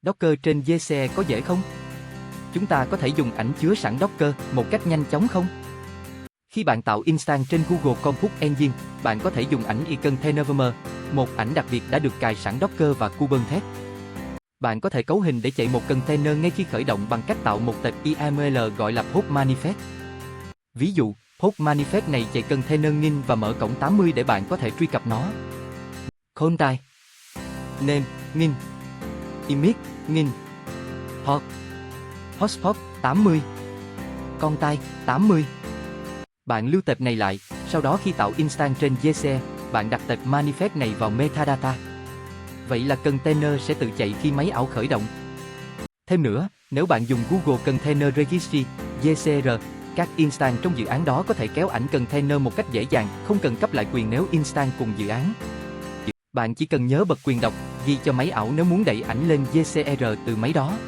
Docker trên GCE có dễ không? Chúng ta có thể dùng ảnh chứa sẵn Docker một cách nhanh chóng không? Khi bạn tạo instance trên Google Compute Engine, bạn có thể dùng ảnh iContainerVM, một ảnh đặc biệt đã được cài sẵn Docker và Kubernetes. Bạn có thể cấu hình để chạy một container ngay khi khởi động bằng cách tạo một tệp YAML gọi là Post Manifest. Ví dụ, Post Manifest này chạy container ngin và mở cổng 80 để bạn có thể truy cập nó. Contact Name ngin Image ngin Port Hotspot 80 Contact 80. Bạn lưu tệp này lại, sau đó khi tạo instance trên GCE, bạn đặt tệp manifest này vào metadata. Vậy là container sẽ tự chạy khi máy ảo khởi động. Thêm nữa, nếu bạn dùng Google Container Registry, GCR, các instance trong dự án đó có thể kéo ảnh container một cách dễ dàng, không cần cấp lại quyền nếu instance cùng dự án. Bạn chỉ cần nhớ bật quyền đọc, ghi cho máy ảo nếu muốn đẩy ảnh lên GCR từ máy đó.